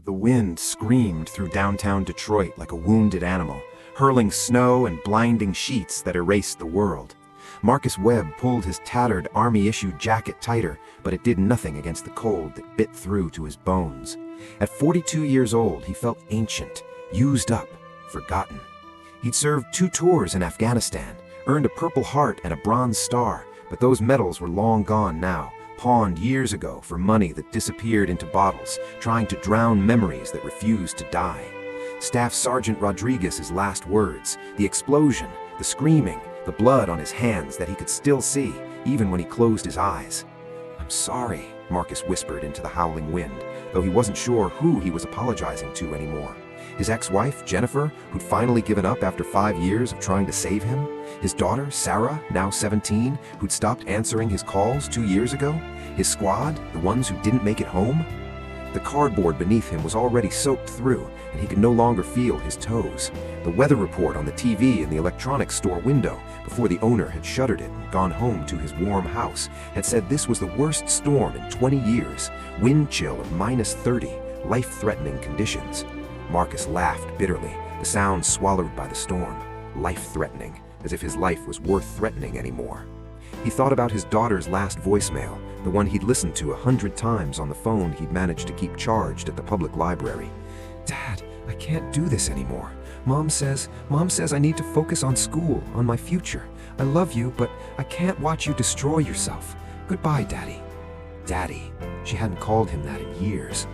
The wind screamed through downtown Detroit like a wounded animal, hurling snow and blinding sheets that erased the world. Marcus Webb pulled his tattered army-issued jacket tighter, but it did nothing against the cold that bit through to his bones. At 42 years old, he felt ancient, used up, forgotten. He'd served 2 tours in Afghanistan, earned a Purple Heart and a Bronze Star, but those medals were long gone now, pawned years ago for money that disappeared into bottles, trying to drown memories that refused to die. Staff Sergeant Rodriguez's last words, the explosion, the screaming, the blood on his hands that he could still see, even when he closed his eyes. "I'm sorry," Marcus whispered into the howling wind, though he wasn't sure who he was apologizing to anymore. His ex-wife, Jennifer, who'd finally given up after 5 years of trying to save him? His daughter, Sarah, now 17, who'd stopped answering his calls 2 years ago? His squad, the ones who didn't make it home? The cardboard beneath him was already soaked through, and he could no longer feel his toes. The weather report on the TV in the electronics store window, before the owner had shuttered it and gone home to his warm house, had said this was the worst storm in 20 years, wind chill of -30, life-threatening conditions. Marcus laughed bitterly, the sound swallowed by the storm. Life-threatening, as if his life was worth threatening anymore. He thought about his daughter's last voicemail, the one he'd listened to 100 times on the phone he'd managed to keep charged at the public library. "Dad, I can't do this anymore. Mom says I need to focus on school, on my future. I love you, but I can't watch you destroy yourself. Goodbye, Daddy." Daddy. She hadn't called him that in years.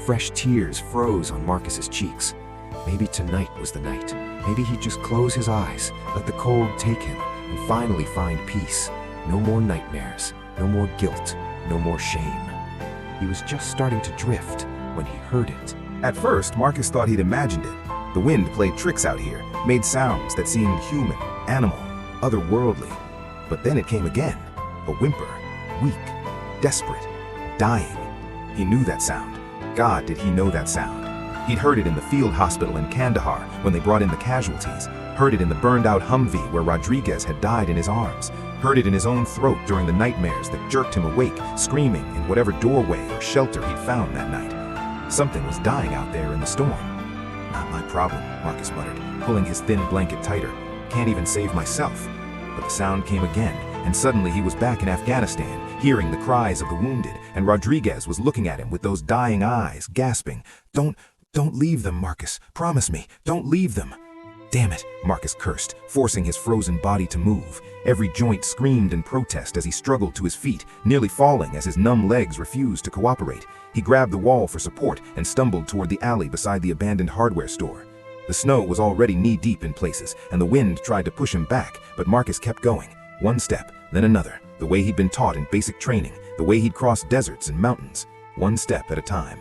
Fresh tears froze on Marcus's cheeks. Maybe tonight was the night. Maybe he'd just close his eyes, let the cold take him, and finally find peace. No more nightmares, no more guilt, no more shame. He was just starting to drift when he heard it. At first, Marcus thought he'd imagined it. The wind played tricks out here, made sounds that seemed human, animal, otherworldly. But then it came again, a whimper, weak, desperate, dying. He knew that sound. God, did he know that sound. He'd heard it in the field hospital in Kandahar when they brought in the casualties, heard it in the burned-out Humvee where Rodriguez had died in his arms, heard it in his own throat during the nightmares that jerked him awake, screaming in whatever doorway or shelter he'd found that night. Something was dying out there in the storm. "Not my problem," Marcus muttered, pulling his thin blanket tighter. "Can't even save myself." But the sound came again, and suddenly he was back in Afghanistan, hearing the cries of the wounded, and Rodriguez was looking at him with those dying eyes, gasping, Don't leave them, Marcus. Promise me, don't leave them." "Damn it," Marcus cursed, forcing his frozen body to move. Every joint screamed in protest as he struggled to his feet, nearly falling as his numb legs refused to cooperate. He grabbed the wall for support and stumbled toward the alley beside the abandoned hardware store. The snow was already knee-deep in places, and the wind tried to push him back, but Marcus kept going, one step, then another, the way he'd been taught in basic training, the way he'd crossed deserts and mountains, one step at a time.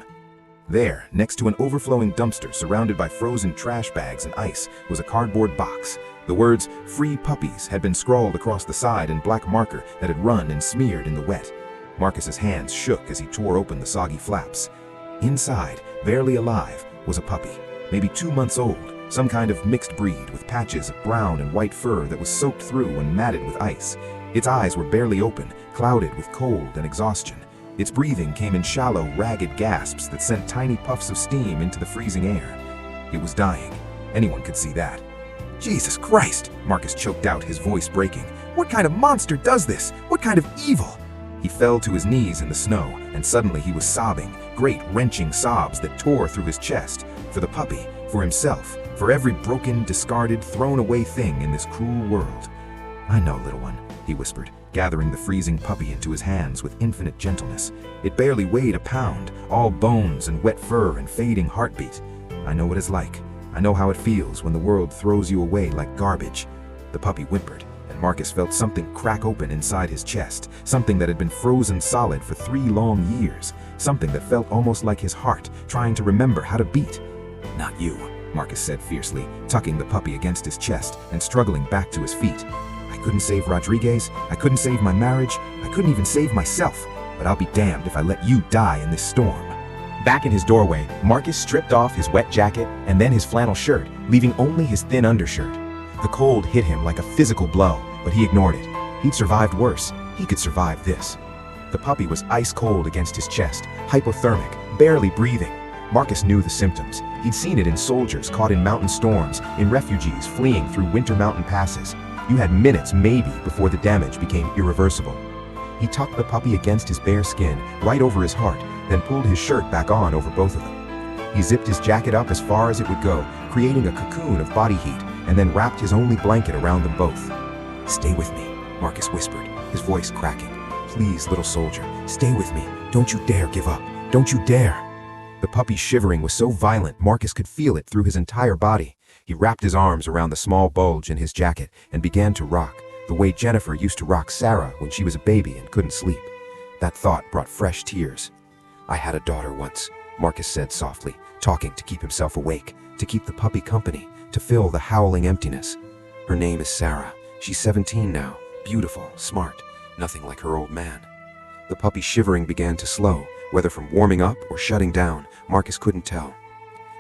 There, next to an overflowing dumpster surrounded by frozen trash bags and ice, was a cardboard box. The words, "Free Puppies," had been scrawled across the side in black marker that had run and smeared in the wet. Marcus's hands shook as he tore open the soggy flaps. Inside, barely alive, was a puppy, maybe 2 months old, some kind of mixed breed with patches of brown and white fur that was soaked through and matted with ice. Its eyes were barely open, clouded with cold and exhaustion. Its breathing came in shallow, ragged gasps that sent tiny puffs of steam into the freezing air. It was dying. Anyone could see that. "Jesus Christ!" Marcus choked out, his voice breaking. "What kind of monster does this? What kind of evil?" He fell to his knees in the snow, and suddenly he was sobbing, great wrenching sobs that tore through his chest. For the puppy, for himself, for every broken, discarded, thrown-away thing in this cruel world. "I know, little one," he whispered, gathering the freezing puppy into his hands with infinite gentleness. It barely weighed a pound, all bones and wet fur and fading heartbeat. "I know what it's like. I know how it feels when the world throws you away like garbage." The puppy whimpered, and Marcus felt something crack open inside his chest, something that had been frozen solid for 3 long years, something that felt almost like his heart trying to remember how to beat. "Not you," Marcus said fiercely, tucking the puppy against his chest and struggling back to his feet. "I couldn't save Rodriguez, I couldn't save my marriage, I couldn't even save myself, but I'll be damned if I let you die in this storm." Back in his doorway, Marcus stripped off his wet jacket and then his flannel shirt, leaving only his thin undershirt. The cold hit him like a physical blow, but he ignored it. He'd survived worse. He could survive this. The puppy was ice cold against his chest, hypothermic, barely breathing. Marcus knew the symptoms. He'd seen it in soldiers caught in mountain storms, in refugees fleeing through winter mountain passes. You had minutes, maybe, before the damage became irreversible. He tucked the puppy against his bare skin, right over his heart, then pulled his shirt back on over both of them. He zipped his jacket up as far as it would go, creating a cocoon of body heat, and then wrapped his only blanket around them both. "Stay with me," Marcus whispered, his voice cracking. "Please, little soldier, stay with me. Don't you dare give up. Don't you dare." The puppy's shivering was so violent Marcus could feel it through his entire body. He wrapped his arms around the small bulge in his jacket and began to rock, the way Jennifer used to rock Sarah when she was a baby and couldn't sleep. That thought brought fresh tears. "I had a daughter once," Marcus said softly, talking to keep himself awake, to keep the puppy company, to fill the howling emptiness. "Her name is Sarah. She's 17 now, beautiful, smart, nothing like her old man." The puppy's shivering began to slow, whether from warming up or shutting down, Marcus couldn't tell.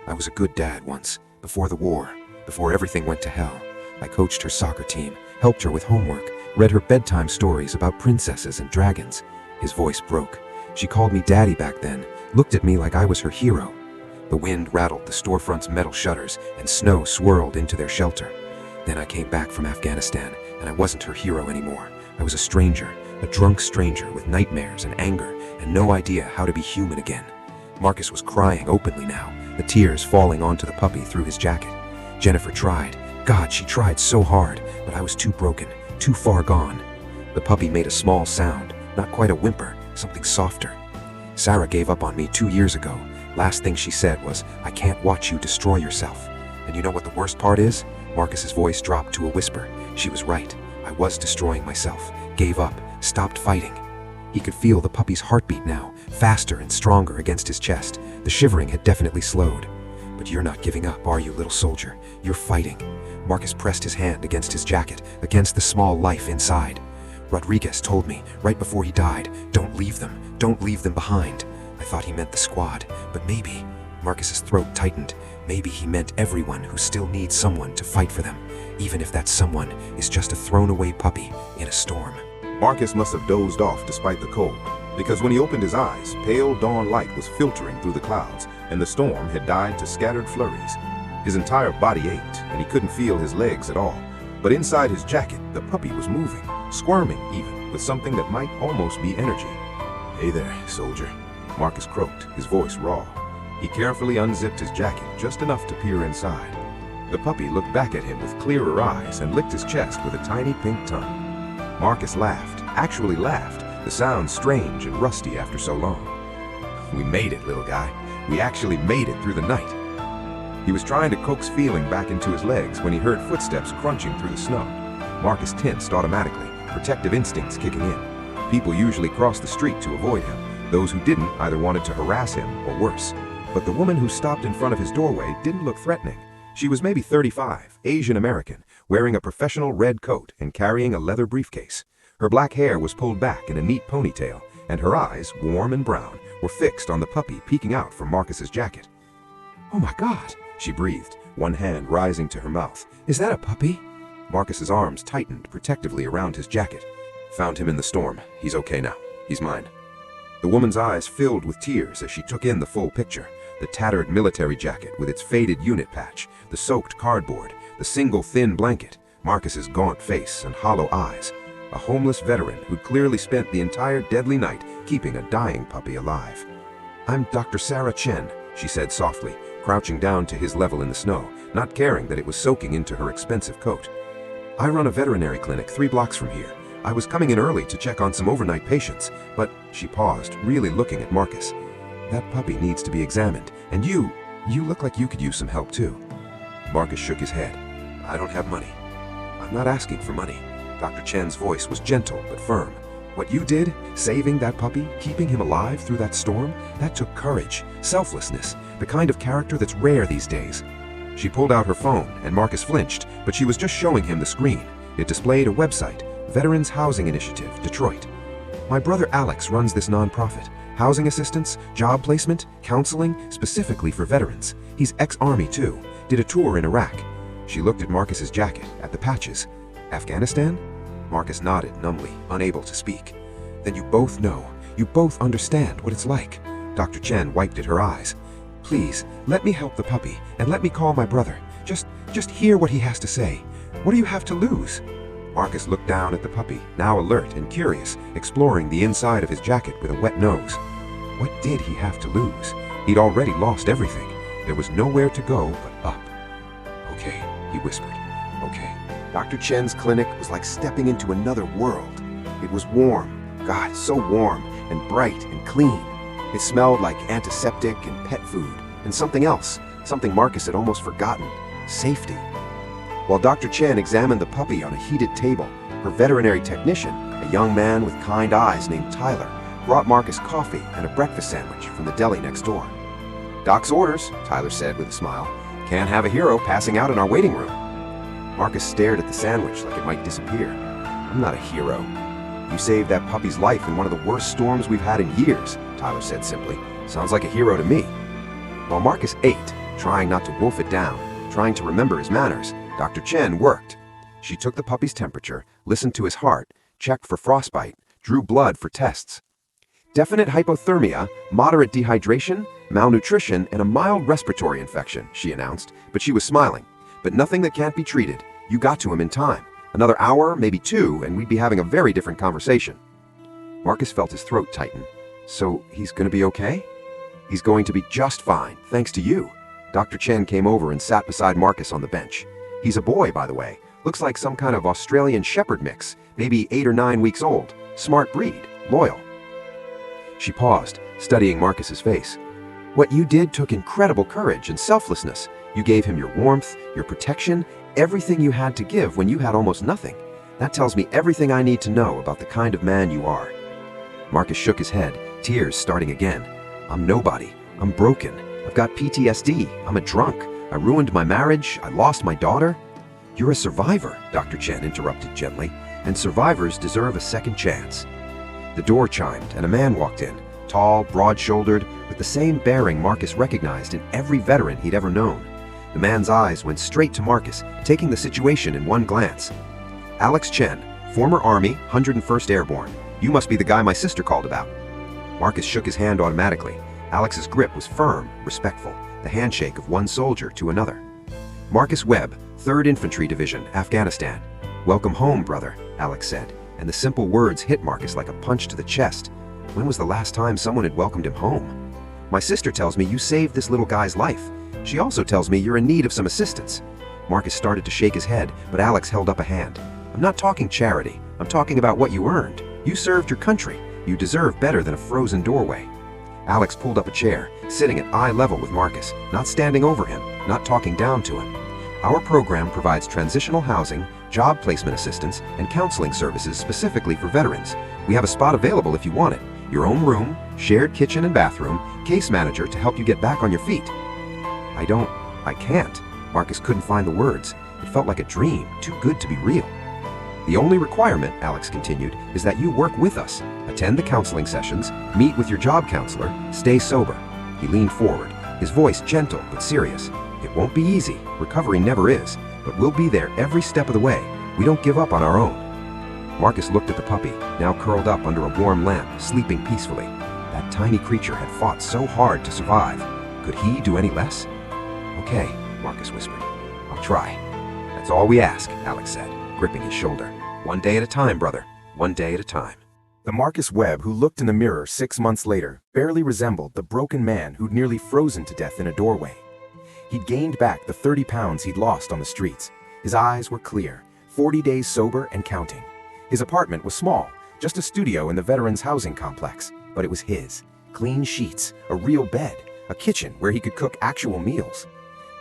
"I was a good dad once, before the war, before everything went to hell. I coached her soccer team, helped her with homework, read her bedtime stories about princesses and dragons." His voice broke. "She called me daddy back then, looked at me like I was her hero." The wind rattled the storefront's metal shutters and snow swirled into their shelter. "Then I came back from Afghanistan, and I wasn't her hero anymore. I was a stranger, a drunk stranger with nightmares and anger and no idea how to be human again." Marcus was crying openly now, the tears falling onto the puppy through his jacket. "Jennifer tried. God, she tried so hard, but I was too broken, too far gone." The puppy made a small sound, not quite a whimper, something softer. "Sarah gave up on me 2 years ago. Last thing she said was, 'I can't watch you destroy yourself.' And you know what the worst part is?" Marcus's voice dropped to a whisper. "She was right. I was destroying myself, gave up, stopped fighting." He could feel the puppy's heartbeat now, faster and stronger against his chest. The shivering had definitely slowed. "But you're not giving up, are you, little soldier? You're fighting." Marcus pressed his hand against his jacket, against the small life inside. "Rodriguez told me, right before he died, don't leave them behind." I thought he meant the squad, but maybe— Marcus's throat tightened. Maybe he meant everyone who still needs someone to fight for them, even if that someone is just a thrown-away puppy in a storm. Marcus must have dozed off despite the cold, because when he opened his eyes, pale dawn light was filtering through the clouds, and the storm had died to scattered flurries. His entire body ached, and he couldn't feel his legs at all. But inside his jacket, the puppy was moving, squirming even, with something that might almost be energy. "Hey there, soldier," Marcus croaked, his voice raw. He carefully unzipped his jacket just enough to peer inside. The puppy looked back at him with clearer eyes and licked his chest with a tiny pink tongue. Marcus laughed, actually laughed, the sound strange and rusty after so long. "We made it, little guy. We actually made it through the night." He was trying to coax feeling back into his legs when he heard footsteps crunching through the snow. Marcus tensed automatically, protective instincts kicking in. People usually crossed the street to avoid him. Those who didn't either wanted to harass him or worse. But the woman who stopped in front of his doorway didn't look threatening. She was maybe 35, Asian American, wearing a professional red coat and carrying a leather briefcase. Her black hair was pulled back in a neat ponytail, and her eyes, warm and brown, were fixed on the puppy peeking out from Marcus's jacket. "Oh my God," she breathed, one hand rising to her mouth. "Is that a puppy?" Marcus's arms tightened protectively around his jacket. "Found him in the storm. He's okay now. He's mine." The woman's eyes filled with tears as she took in the full picture. The tattered military jacket with its faded unit patch, the soaked cardboard, the single thin blanket, Marcus's gaunt face and hollow eyes. A homeless veteran who'd clearly spent the entire deadly night keeping a dying puppy alive. "I'm Dr. Sarah Chen," she said softly, crouching down to his level in the snow, not caring that it was soaking into her expensive coat. "I run a veterinary clinic 3 blocks from here. I was coming in early to check on some overnight patients, but—" she paused, really looking at Marcus. "That puppy needs to be examined, and you look like you could use some help too." Marcus shook his head. "I don't have money." "I'm not asking for money." Dr. Chen's voice was gentle but firm. "What you did, saving that puppy, keeping him alive through that storm, that took courage, selflessness, the kind of character that's rare these days." She pulled out her phone, and Marcus flinched, but she was just showing him the screen. It displayed a website, Veterans Housing Initiative, Detroit. "My brother Alex runs this nonprofit. Housing assistance, job placement, counseling, specifically for veterans. He's ex-Army too. Did a tour in Iraq." She looked at Marcus's jacket, at the patches. "Afghanistan?" Marcus nodded numbly, unable to speak. "Then you both know. You both understand what it's like." Dr. Chen wiped at her eyes. Please, let me help the puppy, and let me call my brother. Just hear what he has to say. What do you have to lose?" Marcus looked down at the puppy, now alert and curious, exploring the inside of his jacket with a wet nose. What did he have to lose? He'd already lost everything. There was nowhere to go but up. "Okay," he whispered. "Okay." Dr. Chen's clinic was like stepping into another world. It was warm, God, so warm, and bright and clean. It smelled like antiseptic and pet food, and something else, something Marcus had almost forgotten: safety. While Dr. Chen examined the puppy on a heated table, her veterinary technician, a young man with kind eyes named Tyler, brought Marcus coffee and a breakfast sandwich from the deli next door. "Doc's orders," Tyler said with a smile. "Can't have a hero passing out in our waiting room." Marcus stared at the sandwich like it might disappear. "I'm not a hero. You saved that puppy's life in one of the worst storms we've had in years," Tyler said simply. "Sounds like a hero to me." While Marcus ate, trying not to wolf it down, trying to remember his manners, Dr. Chen worked. She took the puppy's temperature, listened to his heart, checked for frostbite, drew blood for tests. "Definite hypothermia, moderate dehydration, malnutrition, and a mild respiratory infection," she announced, but she was smiling. "But nothing that can't be treated. You got to him in time. Another hour, maybe 2, and we'd be having a very different conversation." Marcus felt his throat tighten. "So he's going to be okay?" "He's going to be just fine, thanks to you." Dr. Chen came over and sat beside Marcus on the bench. "He's a boy, by the way. Looks like some kind of Australian Shepherd mix, maybe 8 or 9 weeks old. Smart breed, loyal." She paused, studying Marcus's face. "What you did took incredible courage and selflessness. You gave him your warmth, your protection, everything you had to give when you had almost nothing. That tells me everything I need to know about the kind of man you are." Marcus shook his head, tears starting again. "I'm nobody. I'm broken. I've got PTSD. I'm a drunk. I ruined my marriage. I lost my daughter." "You're a survivor," Dr. Chen interrupted gently, "and survivors deserve a second chance." The door chimed and a man walked in, tall, broad-shouldered, with the same bearing Marcus recognized in every veteran he'd ever known. The man's eyes went straight to Marcus, taking the situation in one glance. "Alex Chen, former Army, 101st Airborne. You must be the guy my sister called about." Marcus shook his hand automatically. Alex's grip was firm, respectful, the handshake of one soldier to another. "Marcus Webb, 3rd Infantry Division, Afghanistan. Welcome home, brother," Alex said, and the simple words hit Marcus like a punch to the chest. When was the last time someone had welcomed him home? "My sister tells me you saved this little guy's life. She also tells me you're in need of some assistance." Marcus started to shake his head, but Alex held up a hand. "I'm not talking charity. I'm talking about what you earned. You served your country. You deserve better than a frozen doorway." Alex pulled up a chair, sitting at eye level with Marcus, not standing over him, not talking down to him. "Our program provides transitional housing, job placement assistance, and counseling services specifically for veterans. We have a spot available if you want it. Your own room, shared kitchen and bathroom, case manager to help you get back on your feet." I can't. Marcus couldn't find the words. It felt like a dream, too good to be real. "The only requirement," Alex continued, "is that you work with us, attend the counseling sessions, meet with your job counselor, stay sober." He leaned forward, his voice gentle but serious. "It won't be easy, recovery never is, but we'll be there every step of the way. We don't give up on our own." Marcus looked at the puppy, now curled up under a warm lamp, sleeping peacefully. That tiny creature had fought so hard to survive. Could he do any less? "Okay," Marcus whispered. "I'll try." "That's all we ask," Alex said, gripping his shoulder. "One day at a time, brother. One day at a time." The Marcus Webb who looked in the mirror 6 months later barely resembled the broken man who'd nearly frozen to death in a doorway. He'd gained back the 30 pounds he'd lost on the streets. His eyes were clear, 40 days sober and counting. His apartment was small, just a studio in the veterans' housing complex, but it was his. Clean sheets, a real bed, a kitchen where he could cook actual meals.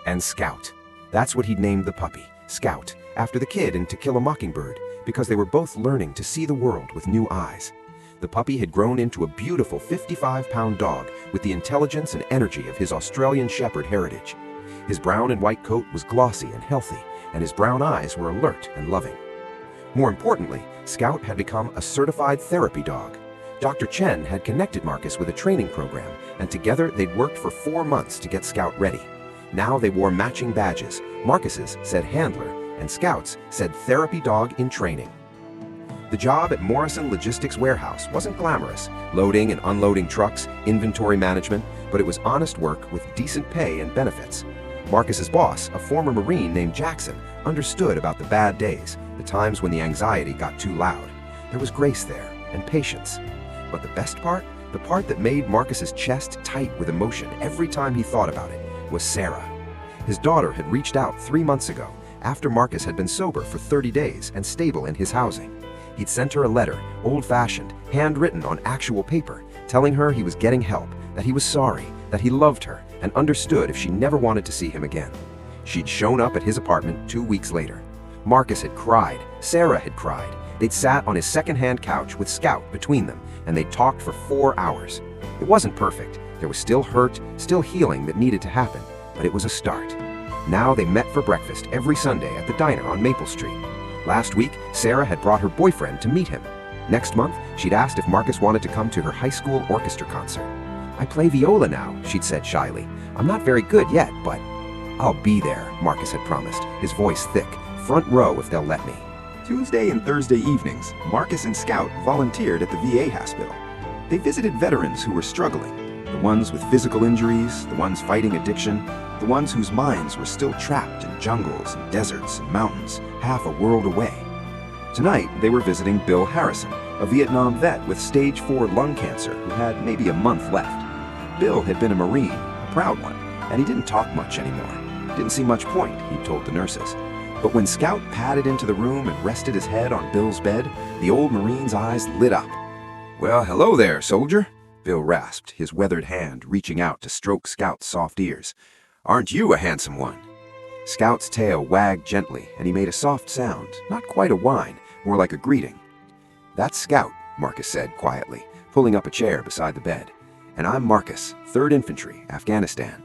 And Scout. That's what he'd named the puppy, Scout, after the kid in To Kill a Mockingbird, because they were both learning to see the world with new eyes. The puppy had grown into a beautiful 55-pound dog with the intelligence and energy of his Australian Shepherd heritage. His brown and white coat was glossy and healthy, and his brown eyes were alert and loving. More importantly, Scout had become a certified therapy dog. Dr. Chen had connected Marcus with a training program, and together they'd worked for 4 months to get Scout ready. Now they wore matching badges. Marcus's said handler, and Scout's said therapy dog in training. The job at Morrison Logistics Warehouse wasn't glamorous. Loading and unloading trucks, inventory management, but it was honest work with decent pay and benefits. Marcus's boss, a former Marine named Jackson, understood about the bad days, the times when the anxiety got too loud. There was grace there, and patience. But the best part, the part that made Marcus's chest tight with emotion every time he thought about it, was Sarah. His daughter had reached out 3 months ago, after Marcus had been sober for 30 days and stable in his housing. He'd sent her a letter, old-fashioned, handwritten on actual paper, telling her he was getting help, that he was sorry, that he loved her, and understood if she never wanted to see him again. She'd shown up at his apartment 2 weeks later. Marcus had cried, Sarah had cried. They'd sat on his second-hand couch with Scout between them, and they'd talked for 4 hours. It wasn't perfect. There was still hurt, still healing that needed to happen, but it was a start. Now they met for breakfast every Sunday at the diner on Maple Street. Last week, Sarah had brought her boyfriend to meet him. Next month, she'd asked if Marcus wanted to come to her high school orchestra concert. "I play viola now," she'd said shyly. "I'm not very good yet, but—" "I'll be there," Marcus had promised, his voice thick. "Front row if they'll let me." Tuesday and Thursday evenings, Marcus and Scout volunteered at the VA hospital. They visited veterans who were struggling, the ones with physical injuries, the ones fighting addiction, the ones whose minds were still trapped in jungles and deserts and mountains, half a world away. Tonight, they were visiting Bill Harrison, a Vietnam vet with stage 4 lung cancer who had maybe a month left. Bill had been a Marine, a proud one, and he didn't talk much anymore. Didn't see much point, he told the nurses. But when Scout padded into the room and rested his head on Bill's bed, the old Marine's eyes lit up. "Well, hello there, soldier," Bill rasped, his weathered hand reaching out to stroke Scout's soft ears. "Aren't you a handsome one?" Scout's tail wagged gently, and he made a soft sound, not quite a whine, more like a greeting. "That's Scout," Marcus said quietly, pulling up a chair beside the bed. "And I'm Marcus, 3rd Infantry, Afghanistan."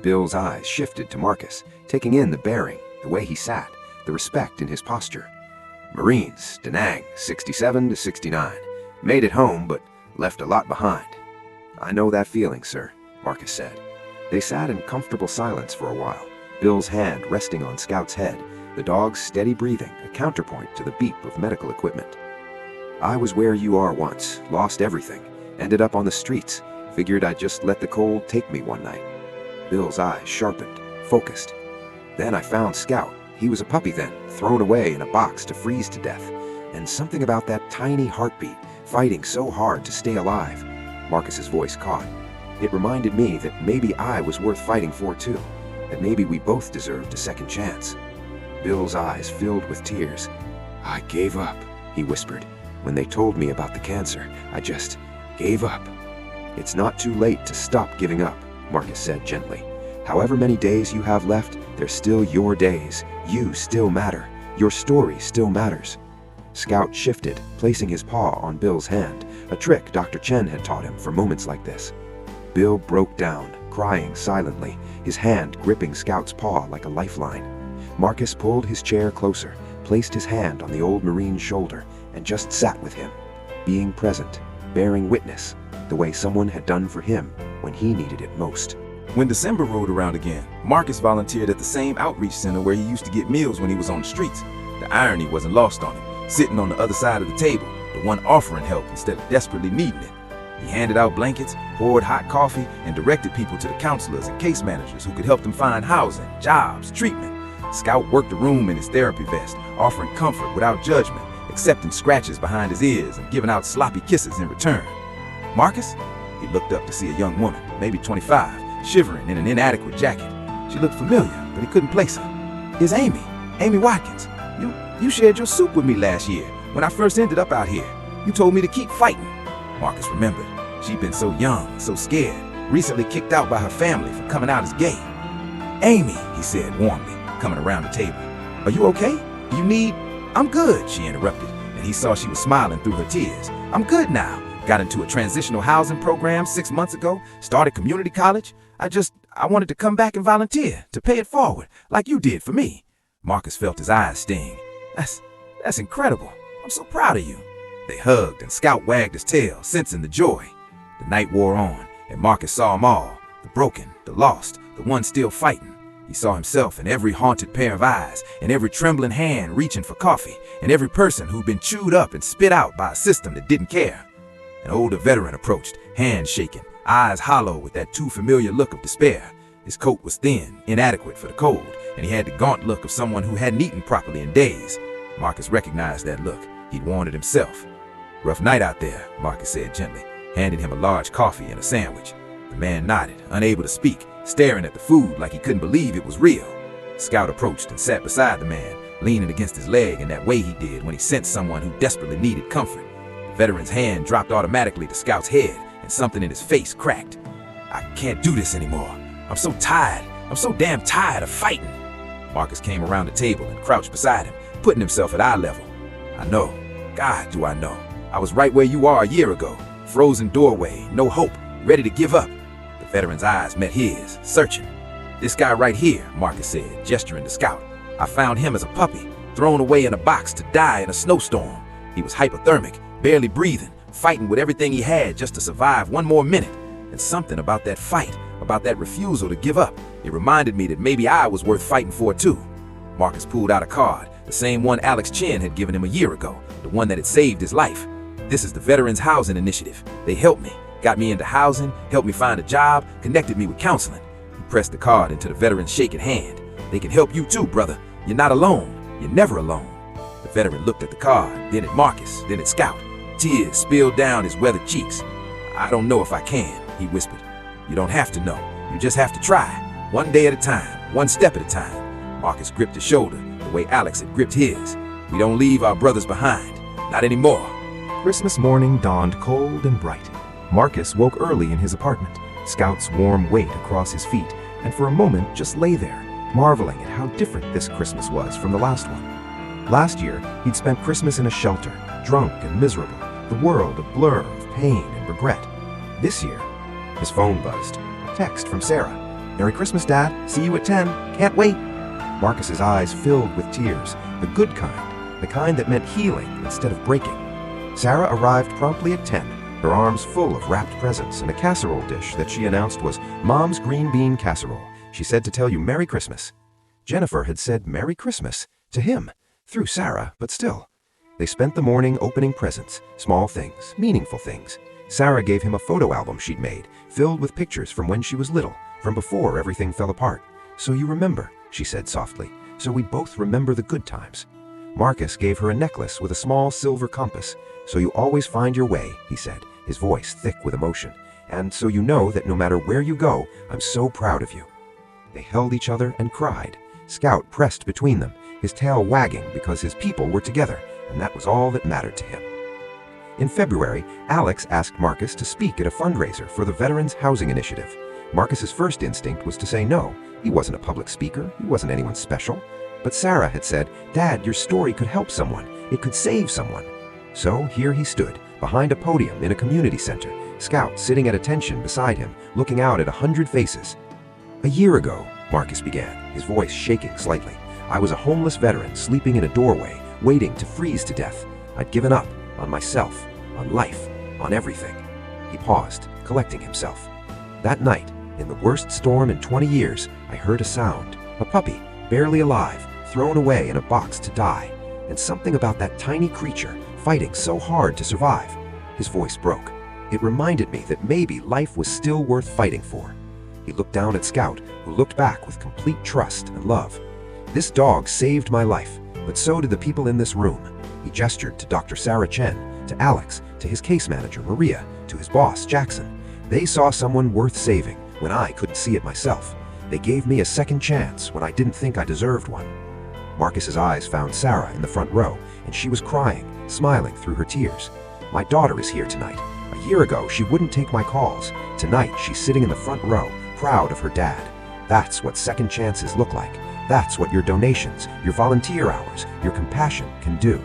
Bill's eyes shifted to Marcus, taking in the bearing, the way he sat, the respect in his posture. "Marines, Da Nang, 67 to 69. Made it home, but left a lot behind." "I know that feeling, sir," Marcus said. They sat in comfortable silence for a while, Bill's hand resting on Scout's head, the dog's steady breathing a counterpoint to the beep of medical equipment. "I was where you are once, lost everything, ended up on the streets, figured I'd just let the cold take me one night." Bill's eyes sharpened, focused. "Then I found Scout. He was a puppy then, thrown away in a box to freeze to death. And something about that tiny heartbeat, fighting so hard to stay alive." Marcus's voice caught. "It reminded me that maybe I was worth fighting for too, that maybe we both deserved a second chance." Bill's eyes filled with tears. "I gave up," he whispered. "When they told me about the cancer, I just gave up." "It's not too late to stop giving up," Marcus said gently. "However many days you have left, they're still your days. You still matter. Your story still matters." Scout shifted, placing his paw on Bill's hand, a trick Dr. Chen had taught him for moments like this. Bill broke down, crying silently, his hand gripping Scout's paw like a lifeline. Marcus pulled his chair closer, placed his hand on the old Marine's shoulder, and just sat with him, being present, bearing witness, the way someone had done for him when he needed it most. When December rolled around again, Marcus volunteered at the same outreach center where he used to get meals when he was on the streets. The irony wasn't lost on him, sitting on the other side of the table, the one offering help instead of desperately needing it. He handed out blankets, poured hot coffee, and directed people to the counselors and case managers who could help them find housing, jobs, treatment. Scout worked the room in his therapy vest, offering comfort without judgment, accepting scratches behind his ears and giving out sloppy kisses in return. Marcus? He looked up to see a young woman, maybe 25, shivering in an inadequate jacket. She looked familiar, but he couldn't place her. "It's Amy. Amy Watkins. You shared your soup with me last year when I first ended up out here. You told me to keep fighting." Marcus remembered. She'd been so young, so scared, recently kicked out by her family for coming out as gay. "Amy," he said warmly, coming around the table. "Are you okay? Do you need—" "I'm good," she interrupted, and he saw she was smiling through her tears. "I'm good now. Got into a transitional housing program 6 months ago, started community college. I wanted to come back and volunteer, to pay it forward, like you did for me." Marcus felt his eyes sting. That's incredible. I'm so proud of you." They hugged, and Scout wagged his tail, sensing the joy. The night wore on, and Marcus saw them all, the broken, the lost, the one still fighting. He saw himself in every haunted pair of eyes, in every trembling hand reaching for coffee, in every person who'd been chewed up and spit out by a system that didn't care. An older veteran approached, hands shaking, eyes hollow with that too familiar look of despair. His coat was thin, inadequate for the cold, and he had the gaunt look of someone who hadn't eaten properly in days. Marcus recognized that look. He'd worn it himself. "Rough night out there," Marcus said gently, handing him a large coffee and a sandwich. The man nodded, unable to speak, staring at the food like he couldn't believe it was real. Scout approached and sat beside the man, leaning against his leg in that way he did when he sensed someone who desperately needed comfort. The veteran's hand dropped automatically to Scout's head, and something in his face cracked. "I can't do this anymore. I'm so tired. I'm so damn tired of fighting." Marcus came around the table and crouched beside him, putting himself at eye level. "I know. God, do I know. I was right where you are a year ago. Frozen doorway, no hope, ready to give up." The veteran's eyes met his, searching. "This guy right here," Marcus said, gesturing to Scout. "I found him as a puppy, thrown away in a box to die in a snowstorm. He was hypothermic, barely breathing, fighting with everything he had just to survive one more minute. And something about that fight, about that refusal to give up, it reminded me that maybe I was worth fighting for too." Marcus pulled out a card, the same one Alex Chen had given him a year ago, the one that had saved his life. "This is the Veterans Housing Initiative. They helped me, got me into housing, helped me find a job, connected me with counseling." He pressed the card into the veteran's shaking hand. "They can help you too, brother. You're not alone. You're never alone." The veteran looked at the card, then at Marcus, then at Scout. Tears spilled down his weathered cheeks. "I don't know if I can," he whispered. "You don't have to know. You just have to try. One day at a time, one step at a time." Marcus gripped his shoulder, the way Alex had gripped his. "We don't leave our brothers behind. Not anymore." Christmas morning dawned cold and bright. Marcus woke early in his apartment, Scout's warm weight across his feet, and for a moment just lay there, marveling at how different this Christmas was from the last one. Last year, he'd spent Christmas in a shelter, drunk and miserable, the world a blur of pain and regret. This year, his phone buzzed. A text from Sarah. "Merry Christmas, Dad. See you at 10. Can't wait." Marcus's eyes filled with tears, the good kind, the kind that meant healing instead of breaking. Sarah arrived promptly at 10, her arms full of wrapped presents and a casserole dish that she announced was Mom's green bean casserole. She said to tell you Merry Christmas. Jennifer had said Merry Christmas to him, through Sarah, but still. They spent the morning opening presents, small things, meaningful things. Sarah gave him a photo album she'd made, filled with pictures from when she was little, from before everything fell apart. "So you remember," she said softly, "so we both remember the good times." Marcus gave her a necklace with a small silver compass. "So you always find your way," he said, his voice thick with emotion. "And so you know that no matter where you go, I'm so proud of you." They held each other and cried. Scout pressed between them, his tail wagging because his people were together, and that was all that mattered to him. In February, Alex asked Marcus to speak at a fundraiser for the Veterans Housing Initiative. Marcus's first instinct was to say no. He wasn't a public speaker, he wasn't anyone special. But Sarah had said, "Dad, your story could help someone. It could save someone." So here he stood, behind a podium in a community center, Scout sitting at attention beside him, looking out at 100 faces. "A year ago," Marcus began, his voice shaking slightly, "I was a homeless veteran sleeping in a doorway, waiting to freeze to death. I'd given up on myself, on life, on everything." He paused, collecting himself. "That night, in the worst storm in 20 years, I heard a sound. A puppy, barely alive, thrown away in a box to die. And something about that tiny creature, fighting so hard to survive." His voice broke. "It reminded me that maybe life was still worth fighting for." He looked down at Scout, who looked back with complete trust and love. "This dog saved my life, but so did the people in this room." He gestured to Dr. Sarah Chen, to Alex, to his case manager, Maria, to his boss, Jackson. "They saw someone worth saving when I couldn't see it myself. They gave me a second chance when I didn't think I deserved one." Marcus's eyes found Sarah in the front row, and she was crying, smiling through her tears. "My daughter is here tonight. A year ago, she wouldn't take my calls. Tonight, she's sitting in the front row, proud of her dad. That's what second chances look like. That's what your donations, your volunteer hours, your compassion can do."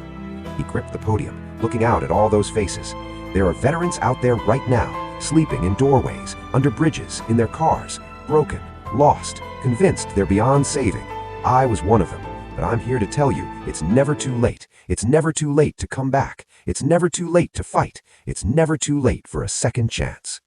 He gripped the podium, looking out at all those faces. There are veterans out there right now, sleeping in doorways, under bridges, in their cars, broken, lost, convinced they're beyond saving. I was one of them. But I'm here to tell you, it's never too late. It's never too late to come back. It's never too late to fight. It's never too late for a second chance.